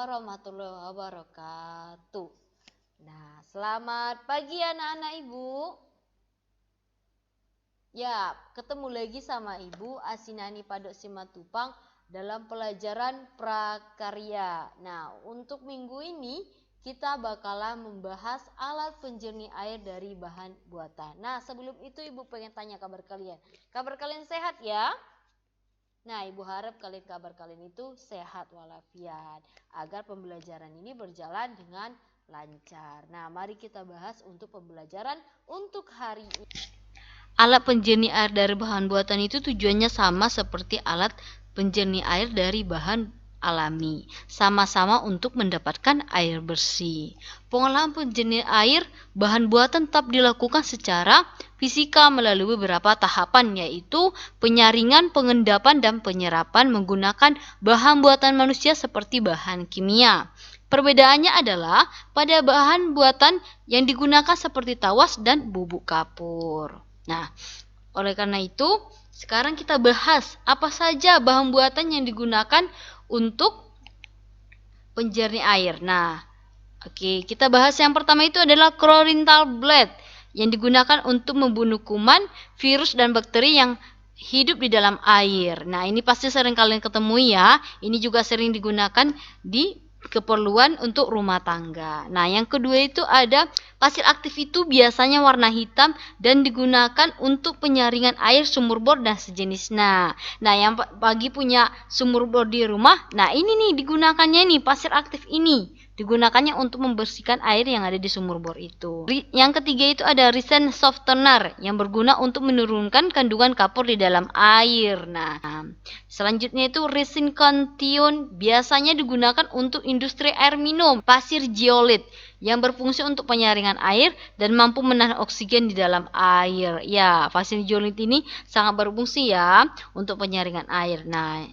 warahmatullahi wabarakatuh. Nah, selamat pagi anak-anak Ibu. Ya, ketemu lagi sama Ibu Asinani Padok Simatupang dalam pelajaran prakarya. Nah, untuk minggu ini kita bakalan membahas alat penjernih air dari bahan buatan. Nah, sebelum itu Ibu pengen tanya kabar kalian. Kabar kalian sehat ya? Nah, Ibu harap kabar kalian itu sehat walafiat agar pembelajaran ini berjalan dengan lancar. Nah, mari kita bahas untuk pembelajaran untuk hari ini. Alat penjernih air dari bahan buatan itu tujuannya sama seperti alat penjernih air dari bahan alami, sama-sama untuk mendapatkan air bersih. Pengolahan penjernih air bahan buatan tetap dilakukan secara fisika melalui beberapa tahapan, yaitu penyaringan, pengendapan, dan penyerapan menggunakan bahan buatan manusia seperti bahan kimia. Perbedaannya adalah pada bahan buatan yang digunakan seperti tawas dan bubuk kapur. Nah, oleh karena itu, sekarang kita bahas apa saja bahan buatan yang digunakan untuk penjernih air. Nah, oke, kita bahas yang pertama itu adalah Chlorine tablet yang digunakan untuk membunuh kuman, virus, dan bakteri yang hidup di dalam air. Nah, ini pasti sering kalian ketemu ya. Ini juga sering digunakan di keperluan untuk rumah tangga. Nah, yang kedua itu ada pasir aktif, itu biasanya warna hitam dan digunakan untuk penyaringan air, sumur bor, dan sejenisnya. Nah, yang bagi punya sumur bor di rumah, nah ini nih digunakannya nih pasir aktif ini. Digunakannya untuk membersihkan air yang ada di sumur bor itu. Yang ketiga itu ada resin softener yang berguna untuk menurunkan kandungan kapur di dalam air. Nah, selanjutnya itu resin cation biasanya digunakan untuk industri air minum. Pasir zeolit yang berfungsi untuk penyaringan air dan mampu menahan oksigen di dalam air. Ya, pasir zeolit ini sangat berfungsi ya untuk penyaringan air. Nah,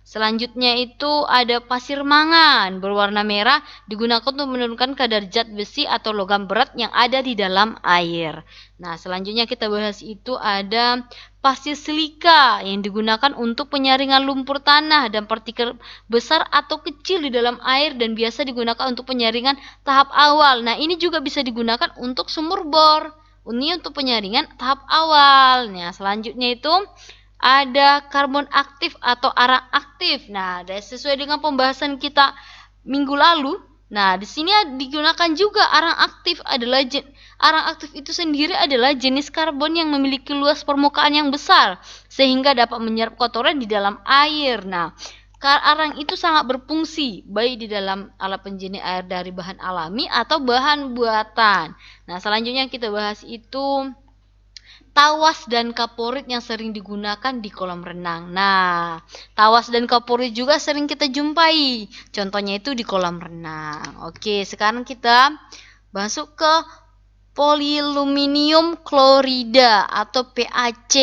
selanjutnya itu ada pasir mangan berwarna merah digunakan untuk menurunkan kadar zat besi atau logam berat yang ada di dalam air. Nah, selanjutnya kita bahas itu ada pasir silika yang digunakan untuk penyaringan lumpur tanah dan partikel besar atau kecil di dalam air dan biasa digunakan untuk penyaringan tahap awal. Nah, ini juga bisa digunakan untuk sumur bor. Ini untuk penyaringan tahap awal. Nah, selanjutnya itu ada karbon aktif atau arang aktif. Nah, sesuai dengan pembahasan kita minggu lalu, nah di sini digunakan juga arang aktif. Arang aktif itu sendiri adalah jenis karbon yang memiliki luas permukaan yang besar sehingga dapat menyerap kotoran di dalam air. Nah, arang itu sangat berfungsi baik di dalam alat penjernih air dari bahan alami atau bahan buatan. Nah, selanjutnya kita bahas itu tawas dan kaporit yang sering digunakan di kolam renang. Nah, tawas dan kaporit juga sering kita jumpai. Contohnya itu di kolam renang. Oke, sekarang kita masuk ke polyluminium klorida atau PaC.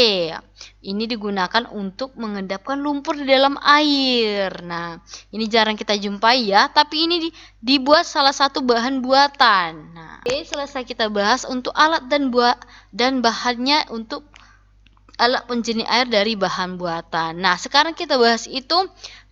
Ini digunakan untuk mengendapkan lumpur di dalam air. Nah, ini jarang kita jumpai ya, tapi ini dibuat salah satu bahan buatan. Nah, oke, selesai kita bahas untuk alat dan bahannya untuk alat penjernih air dari bahan buatan. Nah, sekarang kita bahas itu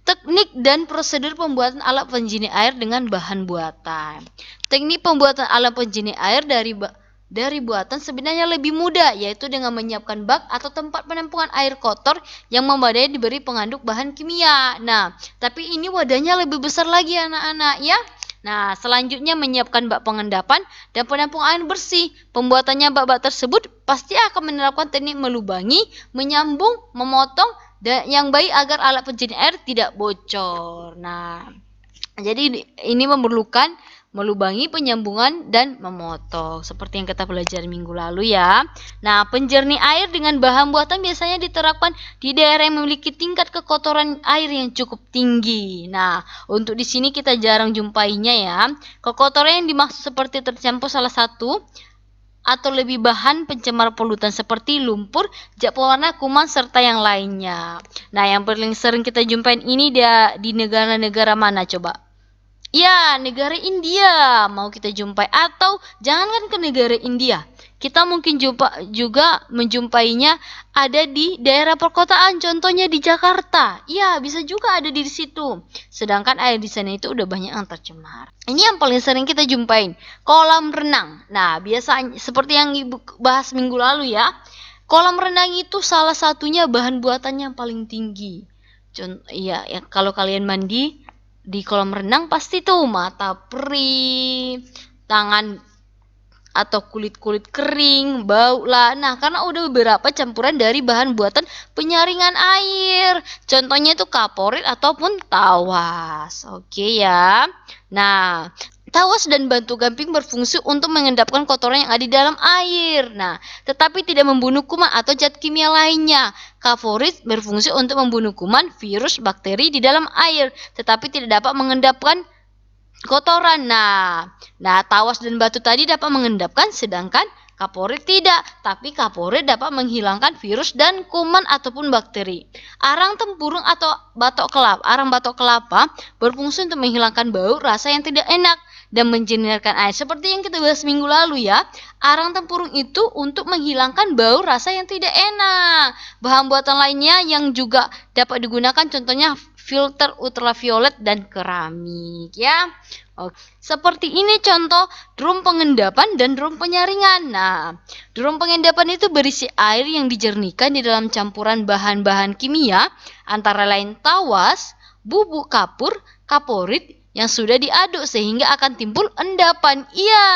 teknik dan prosedur pembuatan alat penjernih air dengan bahan buatan. Teknik pembuatan alat penjernih air dari buatan sebenarnya lebih mudah, yaitu dengan menyiapkan bak atau tempat penampungan air kotor yang memadai diberi pengandung bahan kimia. Nah, tapi ini wadahnya lebih besar lagi anak-anak ya. Nah, selanjutnya menyiapkan bak pengendapan dan penampung air bersih. Pembuatannya bak-bak tersebut pasti akan menerapkan teknik melubangi, menyambung, memotong, dan yang baik agar alat penjernih air tidak bocor. Nah, jadi ini memerlukan melubangi, penyambungan, dan memotong seperti yang kita pelajari minggu lalu ya. Nah, penjernih air dengan bahan buatan biasanya diterapkan di daerah yang memiliki tingkat kekotoran air yang cukup tinggi. Nah, untuk di sini kita jarang jumpainya ya. Kekotoran yang dimaksud seperti tercampur salah satu atau lebih bahan pencemar polutan seperti lumpur, zat pewarna, kuman, serta yang lainnya. Nah, yang paling sering kita jumpain ini di negara-negara mana coba? Ya, negara India mau kita jumpai, atau jangankan ke negara India, kita mungkin juga menjumpainya ada di daerah perkotaan, contohnya di Jakarta. Ya, bisa juga ada di situ. Sedangkan air di sana itu udah banyak yang tercemar. Ini yang paling sering kita jumpain, kolam renang. Nah, biasanya seperti yang Ibu bahas minggu lalu ya. Kolam renang itu salah satunya bahan buatannya yang paling tinggi. Ya, kalau kalian mandi di kolam renang pasti tuh mata perih, tangan atau kulit-kulit kering, bau lah. Nah, karena udah beberapa campuran dari bahan buatan penyaringan air. Contohnya itu kaporit ataupun tawas. Oke ya. Nah, tawas dan batu gamping berfungsi untuk mengendapkan kotoran yang ada di dalam air. Nah, tetapi tidak membunuh kuman atau zat kimia lainnya. Kaporit berfungsi untuk membunuh kuman, virus, bakteri di dalam air, tetapi tidak dapat mengendapkan kotoran. Nah, tawas dan batu tadi dapat mengendapkan, sedangkan kaporit tidak. Tapi kaporit dapat menghilangkan virus dan kuman ataupun bakteri. Arang tempurung atau arang batok kelapa berfungsi untuk menghilangkan bau, rasa yang tidak enak dan menjernihkan air. Seperti yang kita bahas minggu lalu ya. Arang tempurung itu untuk menghilangkan bau, rasa yang tidak enak. Bahan buatan lainnya yang juga dapat digunakan contohnya filter ultraviolet dan keramik ya. Oke. Seperti ini contoh drum pengendapan dan drum penyaringan. Nah, drum pengendapan itu berisi air yang dijernihkan di dalam campuran bahan-bahan kimia antara lain tawas, bubuk kapur, kaporit yang sudah diaduk sehingga akan timbul endapan. Iya.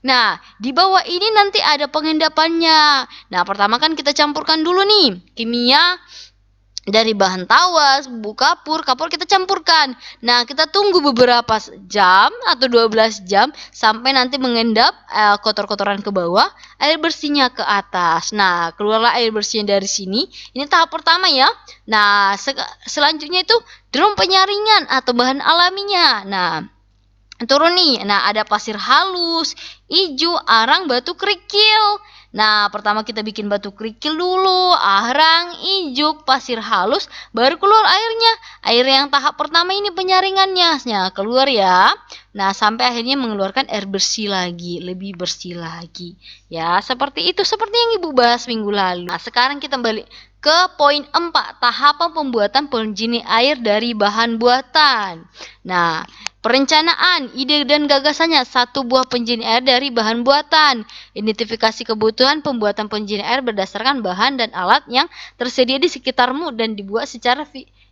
Nah, di bawah ini nanti ada pengendapannya. Nah, pertama kan kita campurkan dulu nih kimia dari bahan tawas, bubuk kapur kita campurkan. Nah, kita tunggu beberapa jam atau 12 jam sampai nanti mengendap kotor-kotoran ke bawah, air bersihnya ke atas. Nah, keluarlah air bersihnya dari sini. Ini tahap pertama ya. Nah, selanjutnya itu drum penyaringan atau bahan alaminya. Nah, turun nih. Nah, ada pasir halus, ijo, arang, batu kerikil. Nah, pertama kita bikin batu kerikil dulu, arang, ijuk, pasir halus, baru keluar airnya. Air yang tahap pertama ini penyaringannya. Nah, keluar ya. Nah, sampai akhirnya mengeluarkan air bersih lagi, lebih bersih lagi. Ya, seperti itu, seperti yang Ibu bahas minggu lalu. Nah, sekarang kita balik ke poin 4, tahapan pembuatan penjernih air dari bahan buatan. Nah, perencanaan, ide dan gagasannya, satu buah penjernih air dari bahan buatan. Identifikasi kebutuhan pembuatan penjernih air berdasarkan bahan dan alat yang tersedia di sekitarmu dan dibuat secara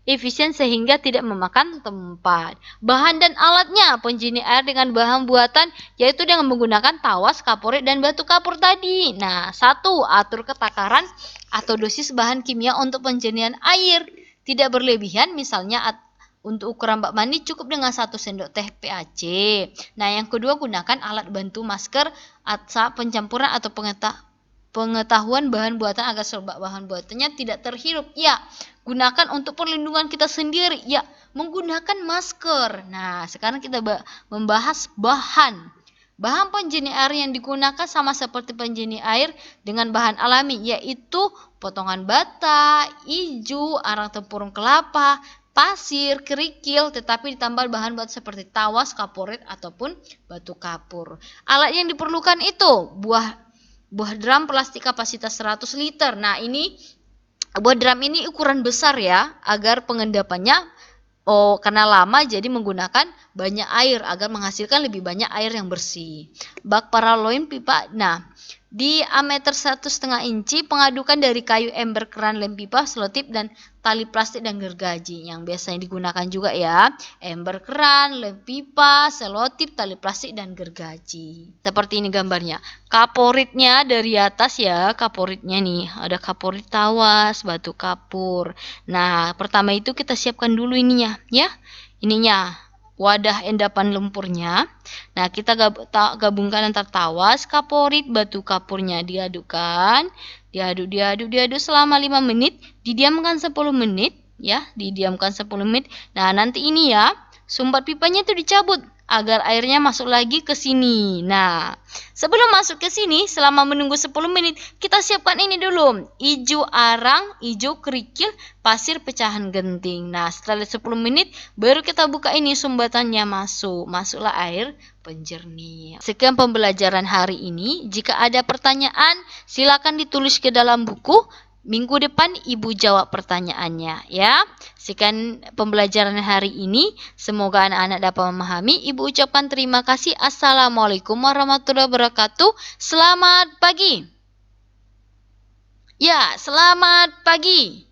efisien sehingga tidak memakan tempat. Bahan dan alatnya, penjernih air dengan bahan buatan yaitu dengan menggunakan tawas, kaporit, dan batu kapur tadi. Nah, 1. Atur ketakaran atau dosis bahan kimia untuk penjernihan air. Tidak berlebihan, misalnya untuk ukuran bak mandi cukup dengan 1 sendok teh PAC. Nah, yang kedua, gunakan alat bantu masker saat pencampuran atau pengetahuan bahan buatan agar bahan buatannya tidak terhirup. Ya, gunakan untuk perlindungan kita sendiri. Ya, menggunakan masker. Nah, sekarang kita membahas bahan. Bahan penjernih air yang digunakan sama seperti penjernih air dengan bahan alami, yaitu potongan bata, ijo, arang tempurung kelapa, pasir, kerikil, tetapi ditambah bahan buat seperti tawas, kaporit, ataupun batu kapur. Alat yang diperlukan itu buah drum plastik kapasitas 100 liter. Nah, ini buah drum ini ukuran besar ya, agar pengendapannya karena lama jadi menggunakan banyak air agar menghasilkan lebih banyak air yang bersih. Bak paraloin pipa. Nah, diameter 1,5 inci, pengadukan dari kayu ember, keran, lem pipa, selotip, dan tali plastik dan gergaji yang biasanya digunakan juga ya. Ember, keran, lem pipa, selotip, tali plastik, dan gergaji. Seperti ini gambarnya. Kaporitnya dari atas ya, kaporitnya nih. Ada kaporit tawas, batu kapur. Nah, pertama itu kita siapkan dulu ininya ya. Ininya wadah endapan lumpurnya. Nah, kita gabungkan antara tawas, kaporit, batu kapurnya, diadukkan, diaduk selama 5 menit, didiamkan 10 menit ya, didiamkan 10 menit. Nah, nanti ini ya, sumbat pipanya itu dicabut agar airnya masuk lagi ke sini. Nah, sebelum masuk ke sini, selama menunggu 10 menit, kita siapkan ini dulu. Ijo arang, ijo kerikil, pasir pecahan genting. Nah, setelah 10 menit, baru kita buka ini sumbatannya masuk. Masuklah air penjernih. Sekian pembelajaran hari ini. Jika ada pertanyaan, silakan ditulis ke dalam buku. Minggu depan Ibu jawab pertanyaannya ya. Sekian pembelajaran hari ini. Semoga anak-anak dapat memahami. Ibu ucapkan terima kasih. Assalamualaikum warahmatullahi wabarakatuh. Selamat pagi. Ya, selamat pagi.